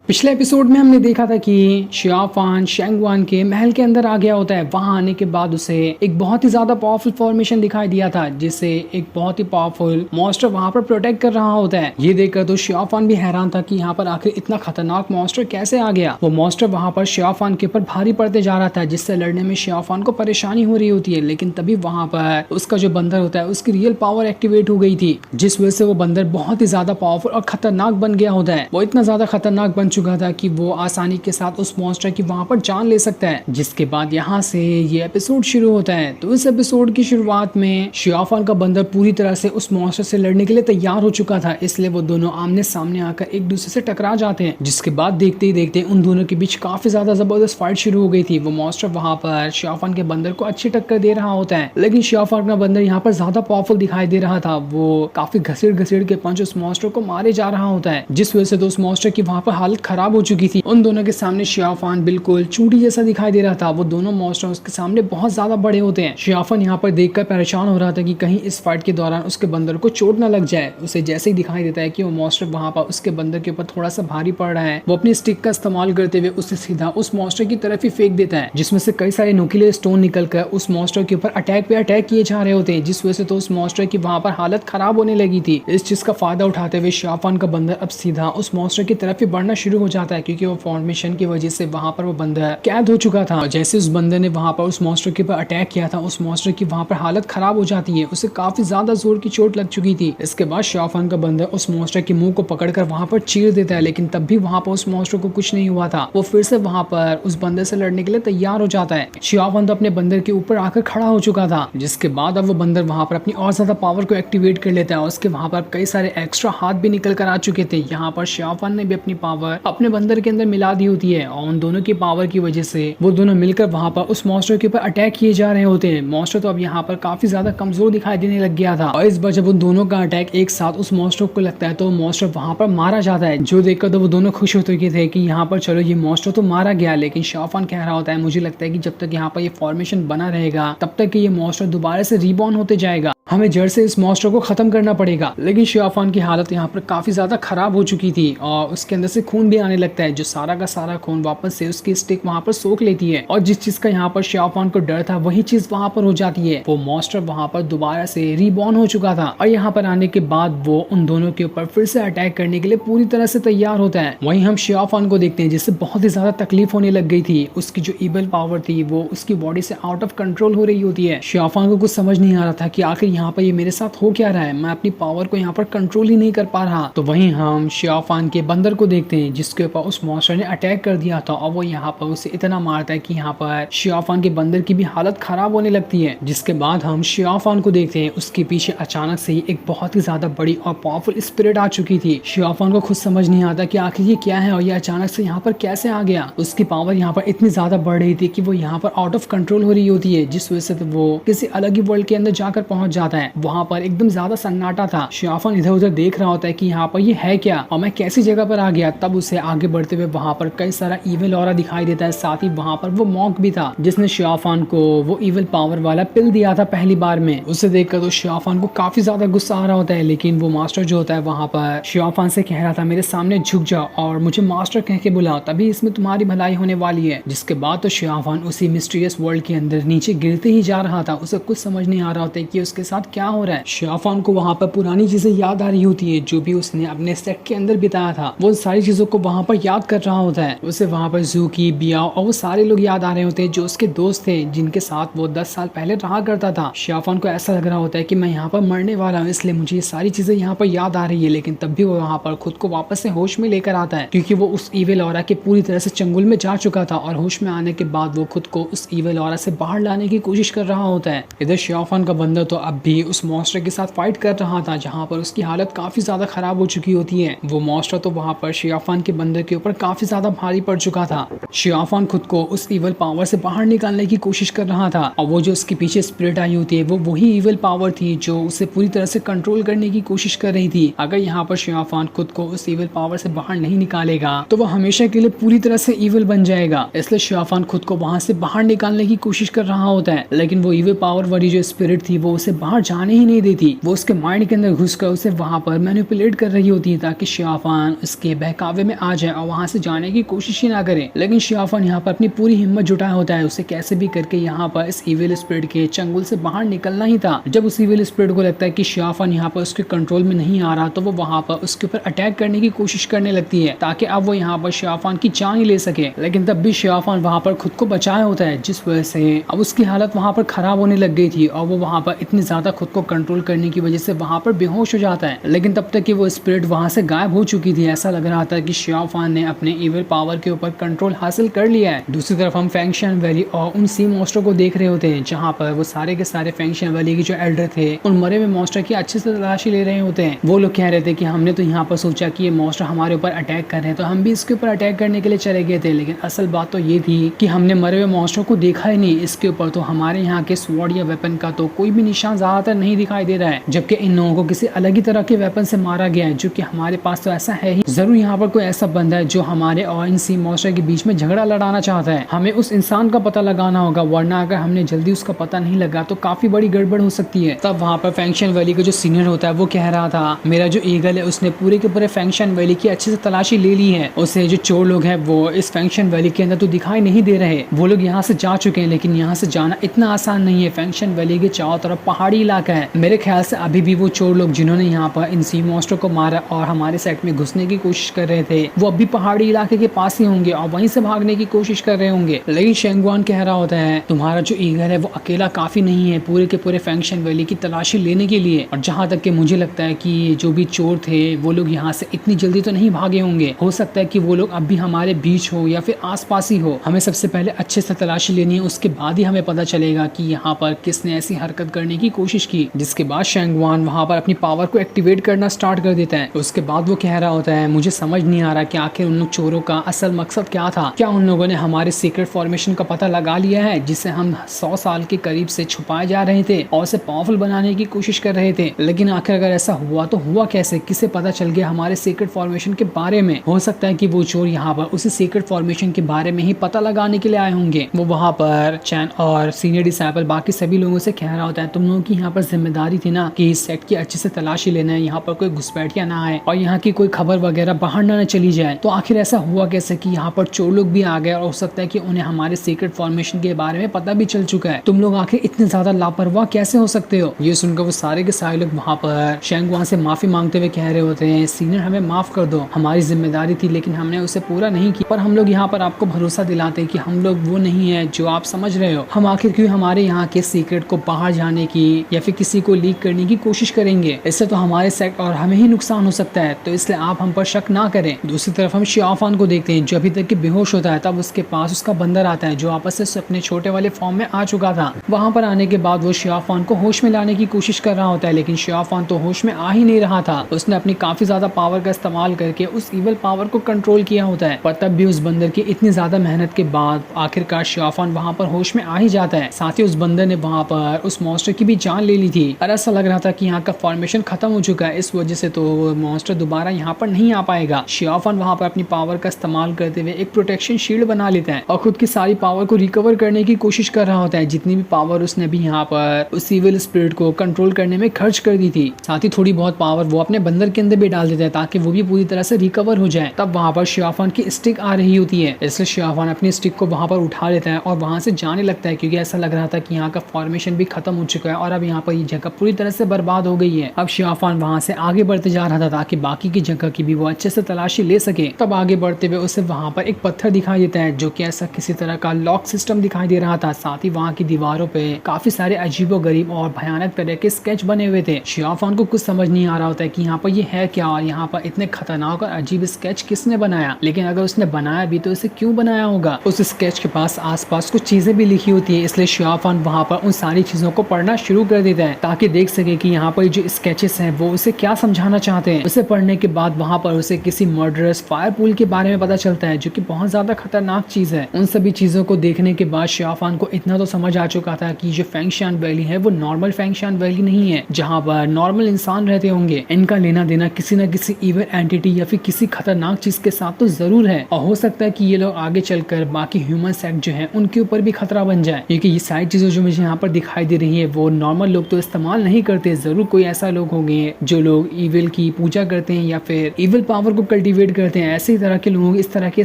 पिछले एपिसोड में हमने देखा था कि शियाफान शेंगवान के महल के अंदर आ गया होता है। वहां आने के बाद उसे एक बहुत ही ज्यादा पावरफुल फॉर्मेशन दिखाई दिया था, जिससे एक बहुत ही पावरफुल मॉन्स्टर वहां पर प्रोटेक्ट कर रहा होता है। ये देखकर तो शियाफान भी हैरान था कि यहाँ पर आखिर इतना खतरनाक मॉन्स्टर कैसे आ गया। वो मॉन्स्टर वहां पर शियाफान के ऊपर भारी पड़ते जा रहा था, जिससे लड़ने में शियाफान को परेशानी हो रही होती है। लेकिन तभी वहां पर उसका जो बंदर होता है उसकी रियल पावर एक्टिवेट हो गई थी, जिस वजह से वो बंदर बहुत ही ज्यादा पावरफुल और खतरनाक बन गया होता है। वो इतना ज्यादा खतरनाक बन चुका था कि वो आसानी के साथ उस मॉन्स्टर की वहां पर जान ले सकता है। जिसके बाद यहाँ से ये एपिसोड शुरू होता है। तो इस एपिसोड की शुरुआत में शियाफान का बंदर पूरी तरह से उस मॉन्स्टर से लड़ने के लिए तैयार हो चुका था, इसलिए वो दोनों आमने सामने आकर एक दूसरे से टकरा जाते हैं। जिसके बाद देखते ही देखते उन दोनों के बीच काफी ज्यादा जबरदस्त फाइट शुरू हो गई थी। वो मॉन्स्टर वहां पर शियाफान के बंदर को अच्छी टक्कर दे रहा होता है, लेकिन शियाफान का बंदर यहाँ पर ज्यादा पावरफुल दिखाई दे रहा था। वो काफी घसीट के पंच उस मॉन्स्टर को मारे जा रहा होता है, जिस वजह से तो उस मॉन्स्टर की वहां पर हालत खराब हो चुकी थी। उन दोनों के सामने शियाफान बिल्कुल चूंटी जैसा दिखाई दे रहा था। वो दोनों मॉन्स्टर उसके सामने बहुत ज्यादा बड़े होते हैं। शियाफान यहाँ पर देखकर परेशान हो रहा था कि कहीं इस फाइट के दौरान उसके बंदर को चोट न लग जाए। उसे जैसे ही दिखाई देता है कि वो मॉन्स्टर वहां पर उसके बंदर के ऊपर थोड़ा सा भारी पड़ रहा है, वो अपनी स्टिक का इस्तेमाल करते हुए उसे सीधा उस मॉन्स्टर की तरफ ही फेंक देता है, जिसमें से कई सारे नुकीले स्टोन निकलकर उस मॉन्स्टर के ऊपर अटैक पे अटैक किए जा रहे होते हैं, जिस वजह से तो उस मॉन्स्टर की वहां पर हालत खराब होने लगी थी। इस चीज का फायदा उठाते हुए शियाफान का बंदर अब सीधा उस मॉन्स्टर की तरफ ही बढ़ना शुरू हो जाता है, क्योंकि वो फॉर्मेशन की वजह से वहां पर वो बंदर कैद हो चुका था। जैसे उस बंदर ने वहां पर उस मॉन्स्टर के ऊपर अटैक किया था, उस मॉन्स्टर की वहां पर हालत खराब हो जाती है। उसे काफी ज्यादा जोर की चोट लग चुकी थी। इसके बाद शियाफान का बंदर उस मॉन्स्टर के मुंह को पकड़कर वहां पर चीर देता है, लेकिन तब भी वहां पर उस मॉन्स्टर को कुछ नहीं हुआ था। वो फिर से वहां पर उस बंदर से लड़ने के लिए तैयार हो जाता है। शियाफान तो अपने बंदर के ऊपर आकर खड़ा हो चुका था, जिसके बाद अब वो बंदर वहां पर अपनी और ज्यादा पावर को एक्टिवेट कर लेता है। उसके वहां पर कई सारे एक्स्ट्रा हाथ भी निकल कर आ चुके थे। यहाँ पर शियाफान ने भी अपनी पावर अपने बंदर के अंदर मिला दी होती है, और उन दोनों की पावर की वजह से वो दोनों मिलकर वहां पर उस मॉन्स्टर के ऊपर अटैक किए जा रहे होते हैं। मॉन्स्टर तो अब यहाँ पर काफी ज्यादा कमजोर दिखाई देने लग गया था, और इस बार जब उन दोनों का अटैक एक साथ उस मॉन्स्टर को लगता है तो मॉन्स्टर वहां पर मारा जाता है। जो देखकर तो वो दोनों खुश हो चुके थे कि यहाँ पर चलो ये मॉन्स्टर तो मारा गया। लेकिन शियाफान कह रहा होता है, मुझे लगता है कि जब तक यहाँ पर ये फॉर्मेशन बना रहेगा तब तक ये मॉन्स्टर दोबारा से रीबॉर्न होते जाएगा। हमें जड़ से इस मॉन्स्टर को खत्म करना पड़ेगा। लेकिन शियाफान की हालत यहाँ पर काफी ज्यादा खराब हो चुकी थी, और उसके अंदर से खून भी आने लगता है, जो सारा का सारा खून वापस से उसकी स्टिक वहां पर सोख लेती है। और जिस चीज का यहाँ पर शियाफान को डर था वही चीज वहां पर हो जाती है। वो मॉन्स्टर वहां पर दोबारा से रीबॉर्न हो चुका था, और यहाँ पर आने के बाद वो उन दोनों के ऊपर फिर से अटैक करने के लिए पूरी तरह से तैयार होता है। वहीं हम शियाफान को देखते हैं, जिससे बहुत ही ज्यादा तकलीफ होने लग गई थी। उसकी जो इविल पावर थी वो उसकी बॉडी से आउट ऑफ कंट्रोल हो रही होती है। शियाफान को कुछ समझ नहीं आ रहा था कि आखिर यहाँ पर ये मेरे साथ हो क्या रहा है, मैं अपनी पावर को यहाँ पर कंट्रोल ही नहीं कर पा रहा। तो वहीं हम शियाफान के बंदर को देखते हैं, जिसके ऊपर उस मॉन्स्टर ने अटैक कर दिया था, और वो यहाँ पर उसे इतना मारता है कि यहाँ पर शियाफान के बंदर की भी हालत खराब होने लगती है। जिसके बाद हम शियाफान को देखते हैं, उसके पीछे अचानक से ही एक बहुत ही ज्यादा बड़ी और पावरफुल स्पिरिट आ चुकी थी। शियाफान को खुद समझ नहीं आता कि आखिर ये क्या है, और ये अचानक से यहाँ पर कैसे आ गया। उसकी पावर यहाँ पर इतनी ज्यादा बढ़ रही थी कि वो यहाँ पर आउट ऑफ कंट्रोल हो रही होती है, जिस वजह से तो वो किसी अलग ही वर्ल्ड के अंदर जाकर पहुंच जाता है। वहां पर एकदम ज्यादा सन्नाटा था। शियाफान इधर उधर देख रहा होता है कि यहाँ पर ये है क्या, और मैं कैसी जगह पर आ गया। तब उसे आगे बढ़ते हुए वहां पर कई सारा इविल ऑरा दिखाई देता है। साथ ही वहां पर वो मॉन्क भी था, जिसने शियाफान को वो इविल पावर वाला पिल दिया था पहली बार में। उसे देखकर तो शियाफान को काफी ज्यादा गुस्सा आ रहा होता है, लेकिन वो मास्टर जो होता है वहां पर शियाफान से कह रहा था, मेरे सामने झुक जाओ और मुझे मास्टर कह के बुलाओ, तभी इसमें तुम्हारी भलाई होने वाली है। जिसके बाद तो शियाफान उसी मिस्टीरियस वर्ल्ड के अंदर नीचे गिरते ही जा रहा था। उसे कुछ समझ नहीं आ रहा होता कि उसके साथ क्या हो रहा है। शियाफान को वहां पर पुरानी चीजें याद आ रही होती है, जो भी उसने अपने सेट के अंदर बिताया था। वो सारी चीजों को वहां पर याद कर रहा होता है। उसे वहां पर जूकी, बियाओ और वो सारे लोग याद आ रहे होते हैं, जो उसके दोस्त थे, जिनके साथ वो 10 साल पहले रहा करता था। शियाफान को ऐसा लग रहा होता है कि मैं यहाँ पर मरने वाला हूँ, इसलिए मुझे ये सारी चीजें यहाँ पर याद आ रही है। लेकिन तब भी वो वहां पर खुद को वापस से होश में लेकर आता है, क्योंकि वो उस इविल ऑरा के पूरी तरह से चंगुल में जा चुका था, और होश में आने के बाद वो खुद को उस इविल ऑरा से बाहर लाने की कोशिश कर रहा होता है। इधर शियाफान का बंदर तो अब भी उस मॉन्स्टर के साथ फाइट कर रहा था, जहाँ पर उसकी हालत काफी ज्यादा खराब हो चुकी होती है। वो मॉन्स्टर तो वहां पर शियाफान के बंदर के ऊपर काफी ज्यादा भारी पड़ चुका था। शियाफान खुद को उस इविल पावर से बाहर निकालने की कोशिश कर रहा था, और वो जो उसके पीछे स्पिरिट आई होती है वो वही इविल पावर थी जो उसे पूरी तरह से कंट्रोल करने की कोशिश कर रही थी। अगर यहाँ पर शियाफान खुद को उस इविल पावर से बाहर नहीं निकालेगा तो वो हमेशा के लिए पूरी तरह से इविल बन जाएगा। इसलिए शियाफान खुद को वहां से बाहर निकालने की कोशिश कर रहा होता है, लेकिन वो इविल पावर वाली जो स्पिरिट थी वो उसे बाहर बाहर जाने ही नहीं देती। वो उसके माइंड के अंदर घुसकर उसे वहां पर मैनिपुलेट कर रही होती है ताकि शियाफान उसके बहकावे में आ जाए और वहां से जाने की कोशिश ही ना करे। लेकिन शियाफान यहाँ पर अपनी पूरी हिम्मत जुटाया होता है, उसे कैसे भी करके यहाँ पर इस इविल स्पिरिट के चंगुल से बाहर निकलना ही था। जब उस इविल स्पिरिट को लगता है कि शियाफान यहाँ पर उसके कंट्रोल में नहीं आ रहा तो वो वहां पर उसके ऊपर अटैक करने की कोशिश करने लगती है ताकि अब वो यहाँ पर शियाफान की जान ही ले सके। लेकिन तब भी शियाफान वहां पर खुद को बचाया होता है, जिस वजह से अब उसकी हालत वहां पर खराब होने लग गई थी और वो वहां पर इतनी ज्यादा खुद को कंट्रोल करने की वजह से वहां पर बेहोश हो जाता है। लेकिन तब तक कि वो स्पिरिट वहां से गायब हो चुकी थी। ऐसा लग रहा था कि शियाफान ने अपने इविल पावर के ऊपर कंट्रोल हासिल कर लिया है। दूसरी तरफ हम फेंगशन वैली और उन सी मॉन्स्टर को देख रहे होते हैं जहाँ पर वो सारे के सारे फेंगशन वैली के जो एल्डर थे उन मरे हुए मॉन्स्टर की अच्छे से तलाशी ले रहे होते हैं। वो लोग कह रहे थे कि हमने तो यहाँ पर सोचा कि ये मॉन्स्टर हमारे ऊपर अटैक कर रहे हैं तो हम भी इसके ऊपर अटैक करने के लिए चले गए थे, लेकिन असल बात तो ये थी कि हमने मरे हुए मॉन्स्टर को देखा ही नहीं। इसके ऊपर तो हमारे यहाँ के स्वॉर्ड या वेपन का तो कोई भी निशान ज्यादातर नहीं दिखाई दे रहा है, जबकि इन लोगों को किसी अलग ही तरह के वेपन से मारा गया है, जो कि हमारे पास तो ऐसा है ही। जरूर यहाँ पर कोई ऐसा बंदा है जो हमारे और इन सी मॉन्स्टर के बीच में झगड़ा लड़ाना चाहता है। हमें उस इंसान का पता लगाना होगा, वरना अगर हमने जल्दी उसका पता नहीं लगा तो काफी बड़ी गड़बड़ हो सकती है। तब वहाँ पर फेंगशन वैली का जो सीनियर होता है वो कह रहा था मेरा जो ईगल है उसने पूरे के पूरे फेंगशन वैली की अच्छे से तलाशी ले ली है। उसे जो चोर लोग हैं वो इस फेंगशन वैली के अंदर तो दिखाई नहीं दे रहे, वो लोग यहाँ से जा चुके हैं, लेकिन यहाँ से जाना इतना आसान नहीं है। फेंगशन वैली के चारों तरफ पहाड़ी इलाका है। मेरे ख्याल से अभी भी वो चोर लोग जिन्होंने यहाँ पर इन सी मॉन्स्टर को मारा और हमारे सेट में घुसने की कोशिश कर रहे थे वो अभी पहाड़ी इलाके के पास ही होंगे और वहीं से भागने की कोशिश कर रहे होंगे। लेकिन शेंगवान कह रहा होता है तुम्हारा जो ईगल है वो अकेला काफी नहीं है पूरे के पूरे फेंगशन वैली की तलाशी लेने के लिए, और जहाँ तक कि मुझे लगता है कि जो भी चोर थे वो लोग यहाँ से इतनी जल्दी तो नहीं भागे होंगे। हो सकता है कि वो लोग अब भी हमारे बीच हो या फिर आसपास ही हो। हमें सबसे पहले अच्छे से तलाशी लेनी है, उसके बाद ही हमें पता चलेगा कि यहाँ पर किसने ऐसी हरकत करने की कोशिश की। जिसके बाद शेंगवान वहाँ पर अपनी पावर को एक्टिवेट करना स्टार्ट कर देता है। उसके बाद वो कह रहा होता है मुझे समझ नहीं आ रहा कि आखिर उन लोग चोरों का असल मकसद क्या था। क्या उन लोगों ने हमारे सीक्रेट फॉर्मेशन का पता लगा लिया है जिसे हम 100 साल के करीब से छुपाए जा रहे थे और उसे पावरफुल बनाने की कोशिश कर रहे थे। लेकिन आखिर अगर ऐसा हुआ तो हुआ कैसे, किसे पता चल गया हमारे सीक्रेट फॉर्मेशन के बारे में। हो सकता है कि वो चोर यहाँ पर उसी सीक्रेट फॉर्मेशन के बारे में ही पता लगाने के लिए आए होंगे। वो वहाँ पर चैन और सीनियर डिसाइपल बाकी सभी लोगों से कह रहा होता है तुम लोगों की यहाँ पर जिम्मेदारी थी ना कि इस सेट की अच्छे से तलाशी लेना है, यहाँ पर कोई घुसपैठिया ना आए और यहाँ की कोई खबर वगैरह बाहर ना चली जाए। तो आखिर ऐसा हुआ कैसे कि यहाँ पर चोर लोग भी आ गए और हो सकता है कि उन्हें हमारे सीक्रेट फॉर्मेशन के बारे में पता भी चल चुका है। तुम लोग आखिर इतने ज्यादा लापरवाह कैसे हो सकते हो। ये सुनकर वो सारे के सारे लोग वहाँ पर शेंगवान से माफी मांगते हुए कह रहे होते हैं सीनियर हमें माफ कर दो, हमारी जिम्मेदारी थी लेकिन हमने उसे पूरा नहीं किया, पर हम लोग यहाँ पर आपको भरोसा दिलाते हैं कि हम लोग वो नहीं है जो आप समझ रहे हो। हम आखिर क्यों हमारे यहाँ के सीक्रेट को बाहर जाने की या फिर किसी को लीक करने की कोशिश करेंगे, इससे तो हमारे सेक्ट और हमें ही नुकसान हो सकता है, तो इसलिए आप हम पर शक ना करें। दूसरी तरफ हम शियाफान को देखते हैं जो अभी तक के बेहोश होता है, तब उसके पास उसका बंदर आता है जो आपस से अपने छोटे वाले फॉर्म में आ चुका था। वहाँ पर आने के बाद वो शियाफान को होश में लाने की कोशिश कर रहा होता है, लेकिन शियाफान तो होश में आ ही नहीं रहा था। उसने अपनी काफी ज्यादा पावर का इस्तेमाल करके उस इवल पावर को कंट्रोल किया होता है, पर तब भी उस बंदर की इतनी ज्यादा मेहनत के बाद आखिरकार शियाफान वहाँ पर होश में आ ही जाता है। साथ ही उस बंदर ने वहाँ पर उस मॉन्स्टर की भी जान ले ली थी और ऐसा लग रहा था कि यहाँ का फॉर्मेशन खत्म हो चुका है, इस वजह से तो मॉन्स्टर दोबारा यहाँ पर नहीं आ पाएगा। शियाफान वहाँ पर अपनी पावर का इस्तेमाल करते हुए एक प्रोटेक्शन शील्ड बना लेता है और खुद की सारी पावर को रिकवर करने की कोशिश कर रहा होता है, जितनी भी पावर उसने भी यहाँ पर उस इविल स्पिरिट को कंट्रोल करने में खर्च कर दी थी। साथ ही थोड़ी बहुत पावर वो अपने बंदर के अंदर भी डाल देता है ताकि वो भी पूरी तरह से रिकवर हो जाए। तब वहाँ पर शियाफान की स्टिक आ रही होती है, इसलिए शियाफान अपनी स्टिक को वहाँ पर उठा लेता है और वहाँ से जाने लगता है, क्योंकि ऐसा लग रहा था कि यहाँ का फॉर्मेशन भी खत्म हो चुका है और अब यहाँ पर ये जगह पूरी तरह से बर्बाद हो गई है। अब शियाफान वहाँ से आगे बढ़ते जा रहा था ताकि बाकी की जगह की भी वो अच्छे से तलाशी ले सके। तब आगे बढ़ते हुए उसे वहाँ पर एक पत्थर दिखाई देता है जो कि ऐसा किसी तरह का लॉक सिस्टम दिखाई दे रहा था। साथ ही वहाँ की दीवारों पे काफी सारे अजीबोगरीब और भयानक तरह के स्केच बने हुए थे। शियाफान को कुछ समझ नहीं आ रहा होता है कि यहाँ पर ये है क्या और यहाँ पर इतने खतरनाक और अजीब स्केच किसने बनाया, लेकिन अगर उसने बनाया भी तो इसे क्यों बनाया होगा। उस स्केच के पास आसपास कुछ चीजें भी लिखी होती है, इसलिए शियाफान वहाँ पर उन सारी चीजों को पढ़ना शुरू कर देता है ताकि देख सके कि यहाँ पर जो स्केचेस हैं वो उसे क्या समझाना चाहते हैं। उसे पढ़ने के बाद वहाँ पर उसे किसी मर्डरस फायर पूल के बारे में पता चलता है जो कि बहुत ज्यादा खतरनाक चीज है। उन सभी चीजों को देखने के बाद शियाफान को इतना तो समझ आ चुका था कि जो फेंगशान वैली है वो नॉर्मल फेंगशान वैली नहीं है जहाँ पर नॉर्मल इंसान रहते होंगे। इनका लेना देना किसी न किसी इविल एंटिटी या फिर किसी खतरनाक चीज के साथ तो जरूर है और हो सकता है कि ये लोग आगे चलकर बाकी ह्यूमन सेक्ट जो है उनके ऊपर भी खतरा बन जाए, क्योंकि ये सारी चीजें जो मुझे यहाँ पर दिखाई दे रही है वो नॉर्मल नॉर्मल लोग तो इस्तेमाल नहीं करते, जरूर कोई ऐसा लोग होंगे जो लोग इविल की पूजा करते हैं या फिर इविल पावर को कल्टीवेट करते हैं। ऐसे ही तरह के लोग इस तरह के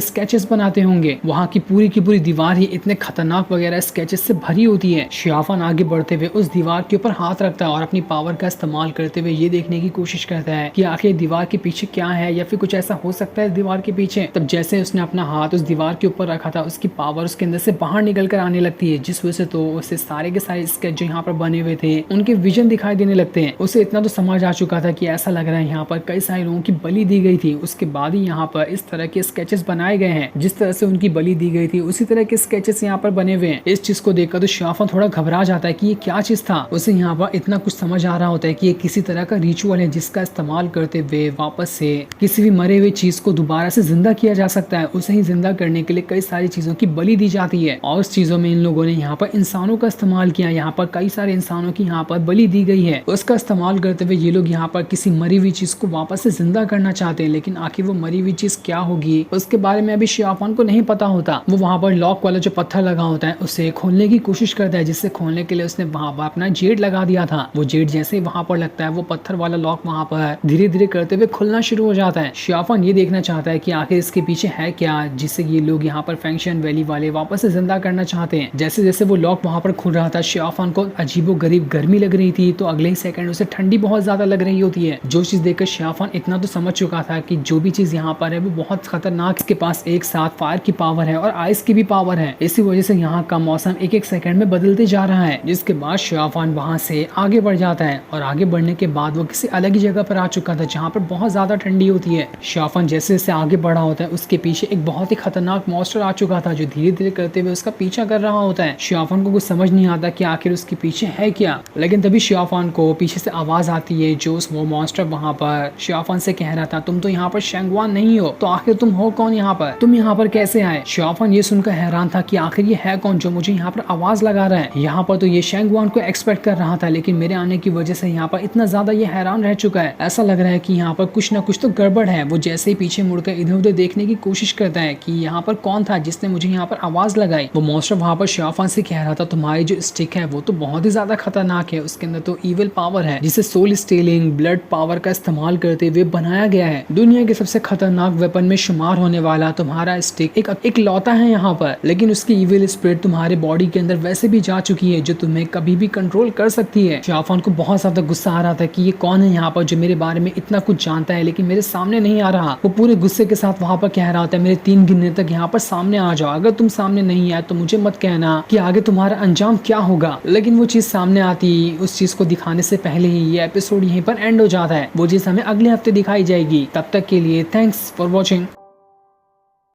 स्केचेस बनाते होंगे। वहाँ की पूरी दीवार ही इतने खतरनाक वगैरह स्केचेस से भरी होती है। शियाफान आगे बढ़ते हुए उस दीवार के ऊपर हाथ रखता है और अपनी पावर का इस्तेमाल करते हुए ये देखने की कोशिश करता है कि आखिर दीवार के पीछे क्या है या फिर कुछ ऐसा हो सकता है दीवार के पीछे। तब जैसे उसने अपना हाथ उस दीवार के ऊपर रखा था, उसकी पावर उसके अंदर से बाहर निकल कर आने लगती है, जिस वजह से तो उसे सारे के सारे स्केच जो यहाँ पर बने हुए थे उनके विजन दिखाई देने लगते हैं। उसे इतना तो समझ आ चुका था कि ऐसा लग रहा है यहाँ पर कई सारे लोगों की बलि दी गई थी। उसके बाद ही यहाँ पर इस तरह के स्केचेस बनाए गए हैं, जिस तरह से उनकी बलि दी गई थी उसी तरह के स्केचेस यहाँ पर बने हुए हैं। इस चीज को देखकर तो शियाफान थोड़ा घबरा जाता है कि ये क्या चीज था। उसे यहाँ पर इतना कुछ समझ आ रहा होता है कि ये किसी तरह का रिचुअल है जिसका इस्तेमाल करते हुए वापस से किसी भी मरे हुए चीज को दोबारा से जिंदा किया जा सकता है। उसे ही जिंदा करने के लिए कई सारी चीजों की बलि दी जाती है और उस चीजों में इन लोगों ने यहाँ पर इंसानों का इस्तेमाल किया। यहाँ पर कई सारे इंसानों की यहाँ पर बलि दी गई है। उसका इस्तेमाल करते हुए ये लोग यहाँ पर किसी मरी हुई चीज को वापस से जिंदा करना चाहते हैं, लेकिन आखिर वो मरी हुई चीज क्या होगी उसके बारे में अभी शियाफान को नहीं पता होता। वो वहाँ पर लॉक वाला जो पत्थर लगा होता है उसे खोलने की कोशिश करता है, जिससे खोलने के लिए उसने वहाँ पर अपना जेट लगा दिया था। वो जेट जैसे ही वहाँ पर लगता है वो पत्थर वाला लॉक वहाँ पर धीरे धीरे करते हुए खुलना शुरू हो जाता है। शियाफान ये देखना चाहता है कि आखिर इसके पीछे है क्या, जिससे ये लोग यहाँ पर फैंक्शन वैली वाले वापस से जिंदा करना चाहते हैं। जैसे जैसे वो लॉक वहाँ पर खुल रहा था, शियाफान को अजीबो गरीब गर्मी लग रही थी, तो अगले ही सेकंड उसे ठंडी बहुत ज्यादा लग रही होती है। जो चीज देखकर शियाफान इतना तो समझ चुका था कि जो भी चीज यहाँ पर है वो बहुत खतरनाक, इसके पास एक साथ फायर की पावर है और आइस की भी पावर है। इसी वजह से यहाँ का मौसम एक एक सेकंड में बदलते जा रहा है। जिसके बाद शियाफान वहाँ से आगे बढ़ जाता है और आगे बढ़ने के बाद वो किसी अलग ही जगह पर आ चुका था जहाँ पर बहुत ज्यादा ठंडी होती है। शियाफान जैसे जैसे आगे बढ़ा होता है उसके पीछे एक बहुत ही खतरनाक मॉन्स्टर आ चुका था जो धीरे धीरे करते हुए उसका पीछा कर रहा होता है। शियाफान को कुछ समझ नहीं आता कि आखिर उसके पीछे है क्या, लेकिन तभी शियाफान को पीछे से आवाज आती है जो वो मॉन्स्टर वहाँ पर शियाफान से कह रहा था, तुम तो यहाँ पर शेंगवान नहीं हो, तो आखिर तुम हो कौन यहाँ पर, तुम यहाँ पर कैसे आए। शियाफान ये सुनकर हैरान था कि आखिर ये है कौन जो मुझे यहाँ पर आवाज लगा रहा है। यहाँ पर तो ये शेंगवान को एक्सपेक्ट कर रहा था, लेकिन मेरे आने की वजह से यहाँ पर इतना ज्यादा ये हैरान रह चुका है। ऐसा लग रहा है कि यहाँ पर कुछ ना कुछ तो गड़बड़ है। वो जैसे ही पीछे मुड़कर इधर उधर देखने की कोशिश करता है कि यहाँ पर कौन था जिसने मुझे यहाँ पर आवाज लगाई। वो मॉन्स्टर वहाँ पर शियाफान से कह रहा था, तुम्हारी जो स्टिक है वो तो बहुत ही ज्यादा खतरनाक है, उसके अंदर तो इविल पावर है जिसे सोल स्टीलिंग ब्लड पावर का इस्तेमाल करते हुए बनाया गया है। दुनिया के सबसे खतरनाक वेपन में शुमार होने वाला तुम्हारा स्टिक एक लौता है यहाँ पर, लेकिन उसकी इविल स्पिरिट तुम्हारे बॉडी के अंदर वैसे भी जा चुकी है जो तुम्हें कभी भी कंट्रोल कर सकती है। शियाफान को बहुत ज्यादा गुस्सा आ रहा था कि ये कौन है यहाँ पर जो मेरे बारे में इतना कुछ जानता है लेकिन मेरे सामने नहीं आ रहा। वो पूरे गुस्से के साथ वहाँ पर कह रहा होता है, मेरे 3 गिनने तक यहाँ पर सामने आ जाओ, अगर तुम सामने नहीं आए तो मुझे मत कहना कि आगे तुम्हारा अंजाम क्या होगा। लेकिन वो चीज सामने आती, उस चीज को दिखाने से पहले ही ये एपिसोड यहीं पर एंड हो जाता है। वो चीज हमें अगले हफ्ते दिखाई जाएगी। तब तक के लिए थैंक्स फॉर वॉचिंग।